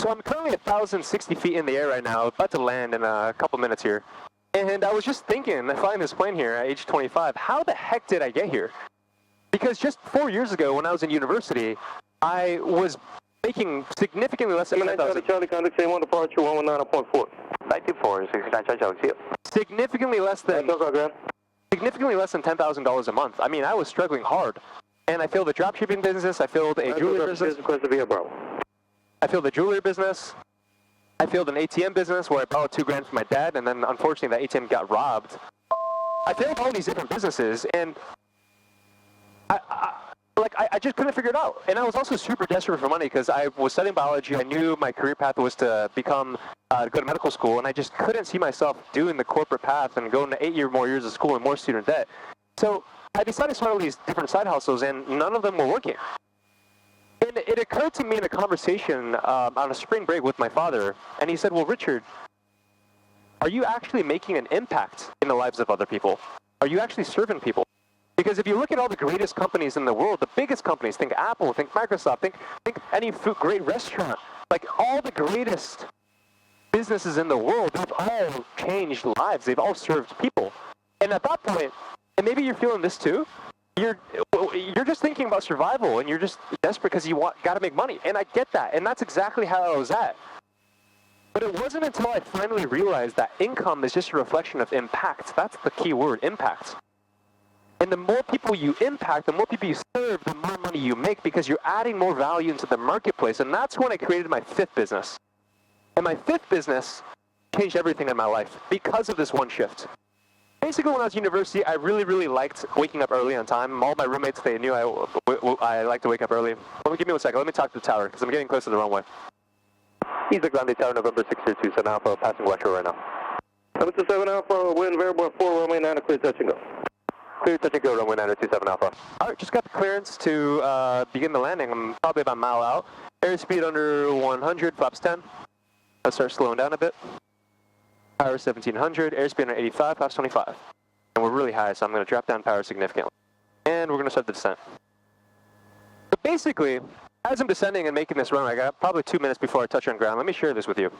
So I'm currently 1,060 feet in the air right now, about to land in a couple minutes here. And I was just thinking, flying this plane here at age 25, how the heck did I get here? Because just 4 years ago, when I was in university, I was making significantly less than 10,000. Charlie, contact C1 departure 119.4. 924, 69 Significantly less than $10,000 a month. I mean, I was struggling hard. And I failed the dropshipping business, I failed a jewelry business. I failed the jewelry business. I failed an ATM business where I borrowed $2,000 from my dad, and then unfortunately that ATM got robbed. I failed all these different businesses, and I just couldn't figure it out. And I was also super desperate for money because I was studying biology. I knew my career path was to go to medical school, and I just couldn't see myself doing the corporate path and going to 8 more years of school and more student debt. So I decided to start all these different side hustles, and none of them were working. And it occurred to me in a conversation on a spring break with my father, and he said, well, Richard, are you actually making an impact in the lives of other people? Are you actually serving people? Because if you look at all the greatest companies in the world, the biggest companies, think Apple, think Microsoft, think any great restaurant, like all the greatest businesses in the world, they've all changed lives. They've all served people. And at that point, and maybe you're feeling this too, you're just thinking about survival, and you're just desperate because you got to make money. And I get that, and that's exactly how I was at. But it wasn't until I finally realized that income is just a reflection of impact. That's the key word, impact. And the more people you impact, the more people you serve, the more money you make because you're adding more value into the marketplace. And that's when I created my fifth business. And my fifth business changed everything in my life because of this one shift. Basically, when I was in university, I really, really liked waking up early on time. All my roommates, they knew I like to wake up early. Give me 1 second. Let me talk to the tower because I'm getting close to the runway. He's the grounded tower, November 627 Alpha, passing West Shore right now. Number 27 Alpha, wind variable 4, runway 9, clear touch and go. Clear touch and go, runway 927 Alpha. All right, just got the clearance to begin the landing. I'm probably about a mile out. Airspeed under 100, flaps 10. Let's start slowing down a bit. Power 1700, airspeed under 85, flaps 25. And we're really high, so I'm going to drop down power significantly. And we're going to start the descent. But basically, as I'm descending and making this run, I got probably 2 minutes before I touch on ground. Let me share this with you.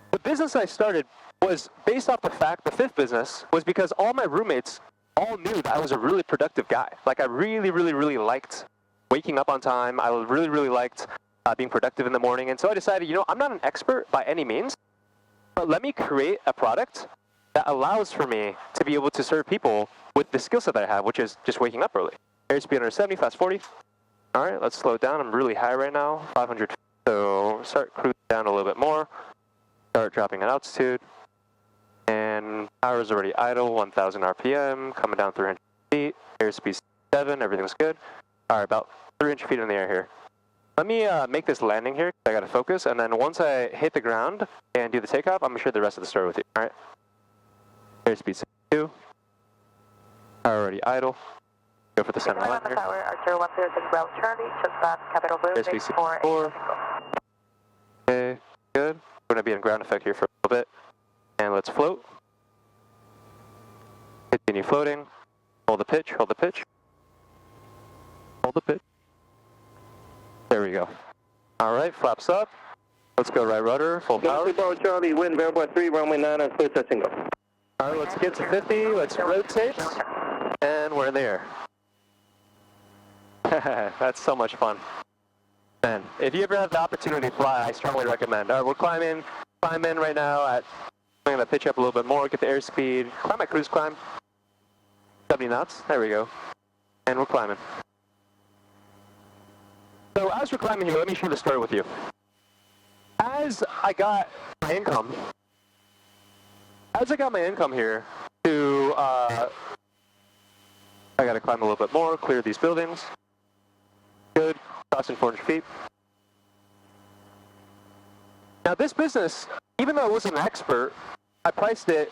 The business I started was based off the fact, the fifth business, was because all my roommates all knew that I was a really productive guy. Like, I really, really, really liked waking up on time. I really, really liked being productive in the morning. And so I decided, you know, I'm not an expert by any means, but let me create a product that allows for me to be able to serve people with the skill set that I have, which is just waking up early. Airspeed under 70, fast 40. All right, let's slow it down. I'm really high right now, 500 feet. So start cruising down a little bit more. Start dropping at altitude. And power is already idle, 1,000 RPM, coming down 300 feet. Airspeed 7, everything's good. All right, about 300 feet in the air here. Let me make this landing here, I gotta focus, and then once I hit the ground and do the takeoff, I'm gonna share the rest of the story with you, all right? Airspeed 2. Power already idle. Go for the center line here. Tower, Archer 106 Bravo Charlie, just past Capital Blue, Airspeed 4. Okay, good. We're gonna be in ground effect here for a little bit. And let's float. Continue floating. Hold the pitch, hold the pitch. Hold the pitch. There we go. All right, flaps up. Let's go right rudder, full power. Bravo Charlie, wind variable 3, runway 9, clear touch and go. All right, let's get to 50. Let's rotate. And we're in the air. That's so much fun. Man, if you ever have the opportunity to fly, I strongly recommend. All right, we're climbing. Climb in right now at, I'm gonna pitch up a little bit more, get the airspeed, climb at cruise climb. 70 knots, there we go. And we're climbing. So as we're climbing here, let me share the story with you. As I got my income here to, I gotta climb a little bit more, clear these buildings. Good, crossing 400 feet. Now this business, even though I wasn't an expert, I priced it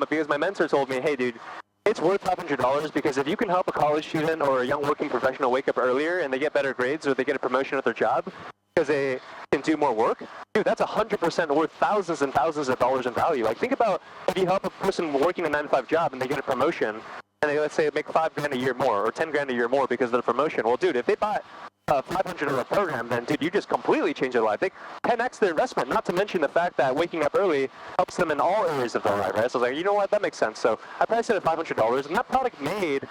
because my mentor told me, hey dude, it's worth $500 because if you can help a college student or a young working professional wake up earlier and they get better grades or they get a promotion at their job because they can do more work, dude, that's 100% worth thousands and thousands of dollars in value. Like think about if you help a person working a 9-to-5 job and they get a promotion and they, let's say, make $5,000 a year more or $10,000 a year more because of the promotion. Well, dude, if they bought a $500 program, then dude, you just completely change their life. They 10x their investment, not to mention the fact that waking up early helps them in all areas of their life, right? So I was like, you know what, that makes sense. So I priced it at $500, and that product made,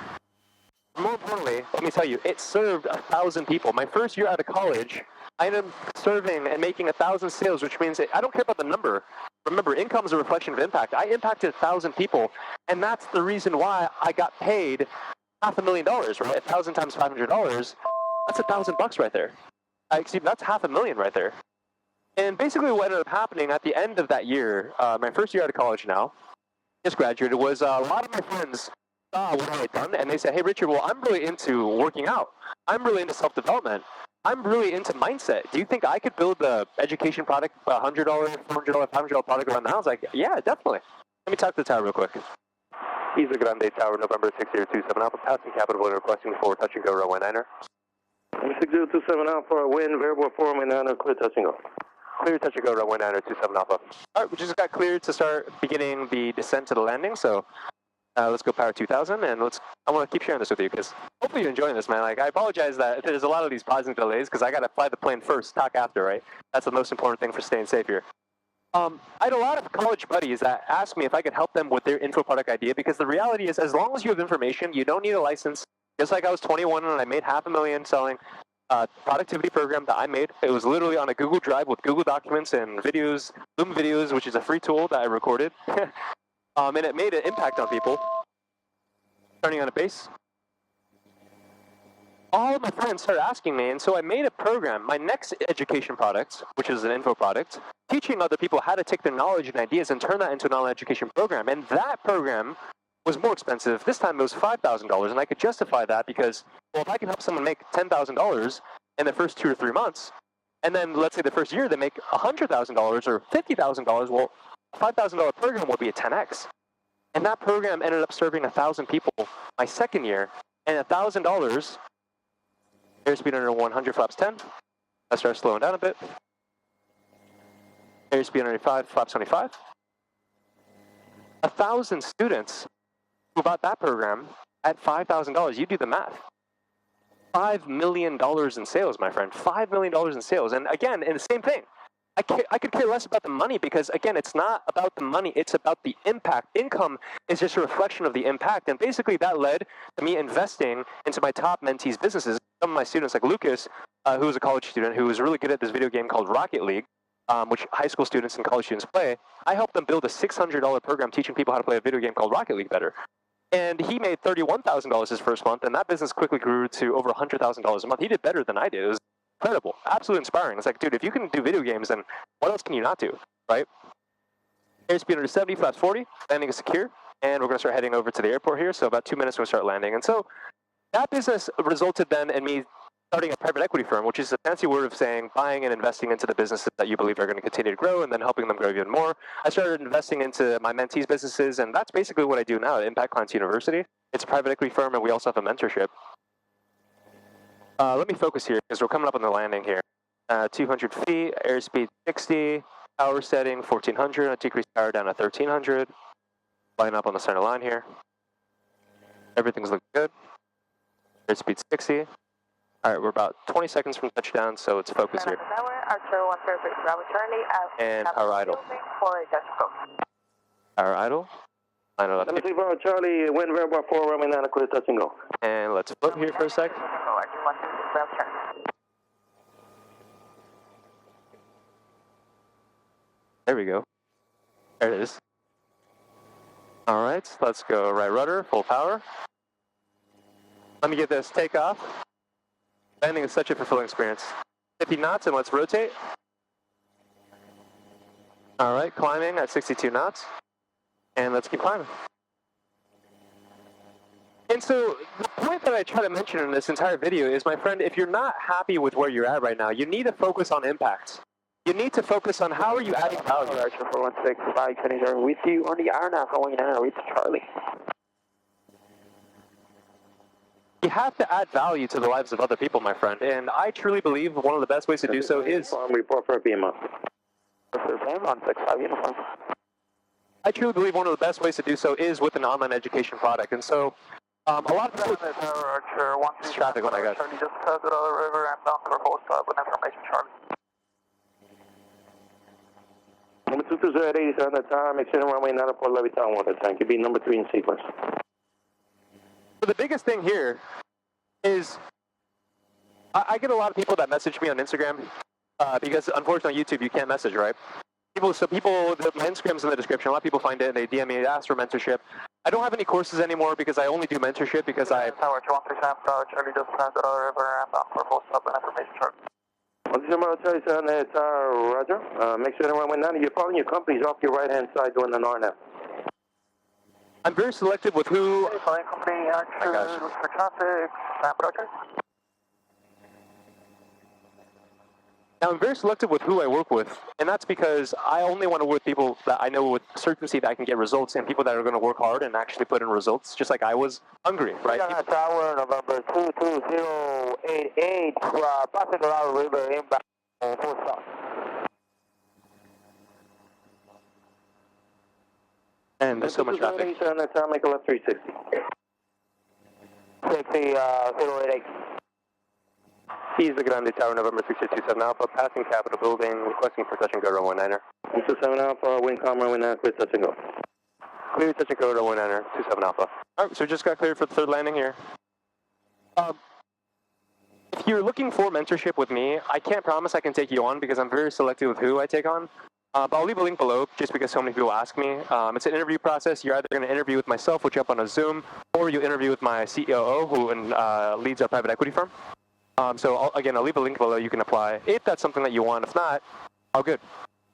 more importantly, let me tell you, it served 1,000 people. My first year out of college, I ended up serving and making 1,000 sales, which means I don't care about the number. Remember, income is a reflection of impact. I impacted 1,000 people, and that's the reason why I got paid $500,000, right? 1,000 times $500, that's $1,000 right there. Excuse me, that's $500,000 right there. And basically what ended up happening at the end of that year, my first year out of college now, just graduated, was a lot of my friends saw what I had done, and they said, hey, Richard, well, I'm really into working out. I'm really into self-development. I'm really into mindset. Do you think I could build the education product, $100, $400, $500 product around the house? Like, yeah, definitely. Let me talk to the tower real quick. Isa Grande Tower, November 6027 Alpha, passing Capital Wind, requesting forward touch and go, runway 9er. 6027 Alpha, wind, variable 4, runway 9er, clear touch and go. Clear touch and go, runway 9er, 27 Alpha. All right, we just got cleared to start beginning the descent to the landing, so let's go power 2000, and I want to keep sharing this with you, because hopefully you're enjoying this, man. Like, I apologize that there's a lot of these pausing delays, because I got to fly the plane first, talk after, right? That's the most important thing for staying safe here. I had a lot of college buddies that asked me if I could help them with their info product idea, because the reality is, as long as you have information, you don't need a license. Just like I was 21 and I made $500,000 selling a productivity program that I made. It was literally on a Google Drive with Google Documents and videos, Loom Videos, which is a free tool that I recorded. And it made an impact on people. Turning on a base. All of my friends started asking me, and so I made a program, my next education product, which is an info product, teaching other people how to take their knowledge and ideas and turn that into an online education program. And that program was more expensive. This time it was $5,000, and I could justify that because, well, if I can help someone make $10,000 in the first 2 or 3 months, and then let's say the first year they make $100,000 or $50,000, well, a $5,000 program will be a 10x. And that program ended up serving 1,000 people my second year, and $1,000. Airspeed under 100, flaps 10. I start slowing down a bit. Airspeed under 5, flaps 25. 1,000 students who bought that program at $5,000. You do the math. $5 million in sales, my friend. $5 million in sales. And again, in the same thing. I could care less about the money because, again, it's not about the money. It's about the impact. Income is just a reflection of the impact. And basically that led to me investing into my top mentees' businesses. Some of my students, like Lucas, who was a college student who was really good at this video game called Rocket League, which high school students and college students play, I helped them build a $600 program teaching people how to play a video game called Rocket League better. And he made $31,000 his first month, and that business quickly grew to over $100,000 a month. He did better than I did. It was incredible, absolutely inspiring. It's like, dude, if you can do video games, then what else can you not do, right? Airspeed under 70, flaps 40, landing is secure, and we're going to start heading over to the airport here, so about 2 minutes we'll start landing. And so that business resulted then in me starting a private equity firm, which is a fancy word of saying buying and investing into the businesses that you believe are going to continue to grow and then helping them grow even more. I started investing into my mentees' businesses, and that's basically what I do now at Impact Clients University. It's a private equity firm, and we also have a mentorship. Let me focus here because we're coming up on the landing here. 200 feet, airspeed 60, power setting 1400, I decrease power down to 1300. Line up on the center line here. Everything's looking good. Airspeed 60. All right, we're about 20 seconds from touchdown, so let's focus here. And power idle. Power idle. Line it up. 73 Bravo Charlie, wind variable 4, runway 9, clear touch and go. And let's float here for a sec. There we go. There it is. All right, let's go right rudder, full power. Let me get this takeoff. Landing is such a fulfilling experience. 50 knots and let's rotate. All right, climbing at 62 knots. And let's keep climbing. And so the point that I try to mention in this entire video is, my friend, if you're not happy with where you're at right now, you need to focus on impact. You need to focus on how are you adding value. Archer 416, 5 Kenny with you on the RNAV going now, reach Charlie. You have to add value to the lives of other people, my friend. And I truly believe one of the best ways to do so is... Report for BMO. On 65 uniform. I truly believe one of the best ways to do so is with an online education product. And so A lot of people. Archer 1 It's traffic, oh my gosh. Charlie, just go to the river and down for full stop with information, Charlie. Number 220 at 87 at time, extending runway 9 for Levittown water tank. You'll be number 3 in sequence. So the biggest thing here is I get a lot of people that message me on Instagram because unfortunately on YouTube you can't message, right? My Instagram's in the description. A lot of people find it and they DM me, ask for mentorship. I don't have any courses anymore because I only do mentorship because Tower 137, Charlie, just go to the river and down for full stop with information, Charlie. December 37 at Roger. Make sure the runway 9. You're following your companies off your right-hand side doing an RNF. I'm very selective with who. Following company, Archer, for traffic, Roger. Now, I'm very selective with who I work with, and that's because I only want to work with people that I know with certainty that I can get results, and people that are going to work hard and actually put in results, just like I was hungry, right? Tower, November 22088, passing around river inbound, full stop. And there's so much traffic. 87 at time, make a left 360. 088. East Grande Tower, November 627 Alpha, passing Capitol Building, requesting for touch and go runway 9er. 27 Alpha, wind calm, runway 9, clear touch and go. Clear touch and go runway 9er, 27 Alpha. Alright, so we just got cleared for the third landing here. If you're looking for mentorship with me, I can't promise I can take you on because I'm very selective with who I take on. But I'll leave a link below just because so many people ask me. It's an interview process. You're either going to interview with myself, which up on a Zoom, or you interview with my COO, who leads our private equity firm. So I'll leave a link below. You can apply if that's something that you want. If not, all good.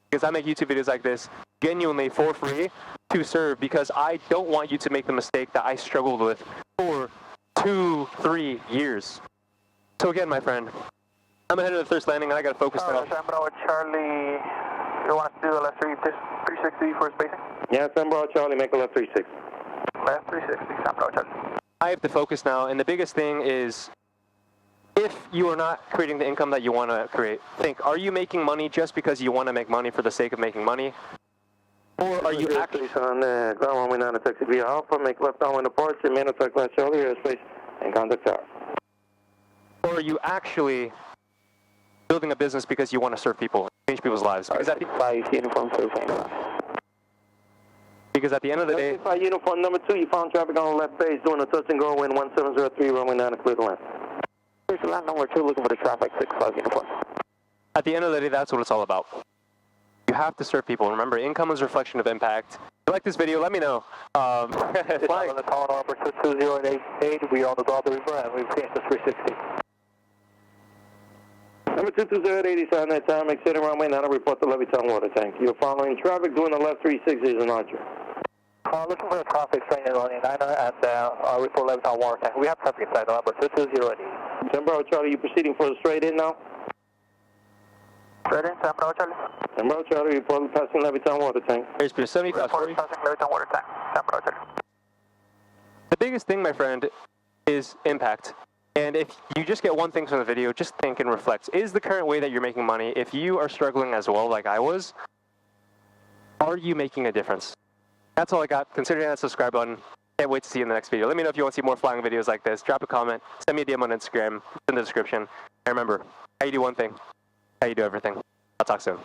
Because I make YouTube videos like this genuinely for free to serve because I don't want you to make the mistake that I struggled with for 2-3 years. So again, my friend, I'm ahead of the first landing and I got to focus now. Charlie, you want to do a left 360 for spacing? Yeah, San Bravo Charlie, make a left 360. Left 360, San Bravo Charlie. I have to focus now, and the biggest thing is if you are not creating the income that you want to create, think, are you making money just because you want to make money for the sake of making money? Or are you actually... On the ground runway 9 at taxi via Alpha, make left downwind departure, manifest class Charlie, airspace, and contact tower. Or are you actually building a business because you want to serve people, change people's lives? Because at the end of the day... Uniform number 2, you found traffic on the left base, doing a touch and go, wind 1703, runway 9 at clear to land. Here's land number 2, looking for the traffic, 65 uniform. At the end of the day, that's what it's all about. You have to serve people. Remember, income is a reflection of impact. If you like this video, let me know. Flying on the call number 22088, we are on the Gulf River and we've changed to 360. Number 22087 at time, extending runway 9, report the Levittown water tank. You're following traffic, doing the left 360 is an Archer. Looking for the traffic, train running 9er and report Levittown water tank. We have traffic inside the number 22088. San Bravo Charlie, you proceeding for the straight in now? Straight in, San Bravo Charlie. San Bravo Charlie, report passing Levittown water tank. Airspeed 75, Report passing Levittown water tank, San Bravo Charlie. The biggest thing, my friend, is impact. And if you just get one thing from the video, just think and reflect. Is the current way that you're making money, if you are struggling as well like I was, are you making a difference? That's all I got. Consider that subscribe button. Can't wait to see you in the next video. Let me know if you want to see more flying videos like this. Drop a comment. Send me a DM on Instagram. It's in the description. And remember, how you do one thing, how you do everything. I'll talk soon.